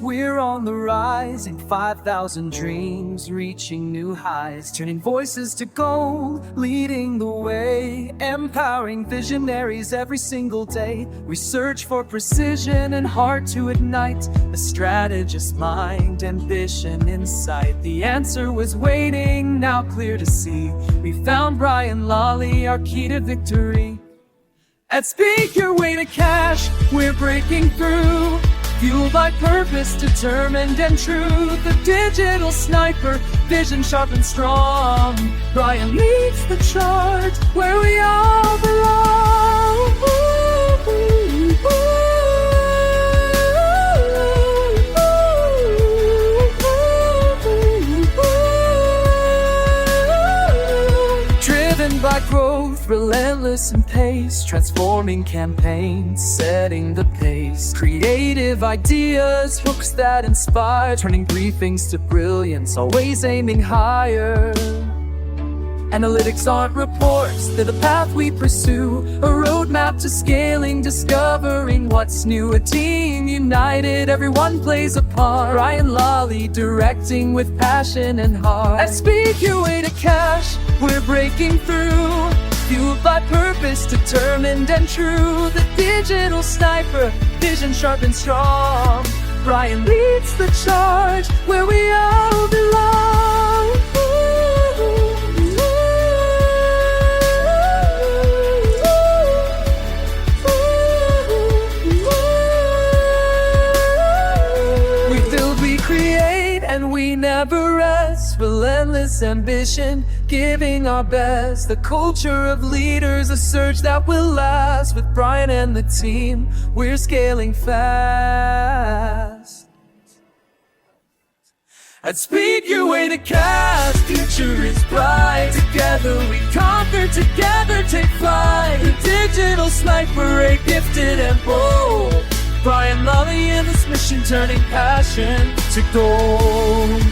we're on the rise, in 5,000 dreams, reaching new highs, turning voices to gold, leading the way, empowering visionaries every single day. We search for precision and heart to ignite, a strategist mind, ambition, insight. The answer was waiting, now clear to see. We found Brian Lollie, our key to victory. At Speak Your Way to Cash, we're breaking through, fueled by purpose, determined and true. The digital sniper, vision sharp and strong. Brian leads the charge where we all belong. Driven by growth, relentless in pace, transforming campaigns, setting the pace. Creative ideas, hooks that inspire, turning briefings to brilliance, always aiming higher. Analytics aren't reports, they're the path we pursue, a roadmap to scaling, discovering what's new. A team united, everyone plays a part. Brian Lollie directing with passion and heart. At Speak Your Way to Cash, we're breaking through, fueled by purpose, determined and true. The digital sniper, vision sharp and strong. Brian leads the charge where we all belong. And we never rest, relentless ambition, giving our best. The culture of leaders, a surge that will last. With Brian and the team, we're scaling fast. At Speak Your Way to Cash, future is bright. Together we conquer, together take flight. The digital sniper, a gifted and bold. Brian Lollie in this mission, turning passion to gold.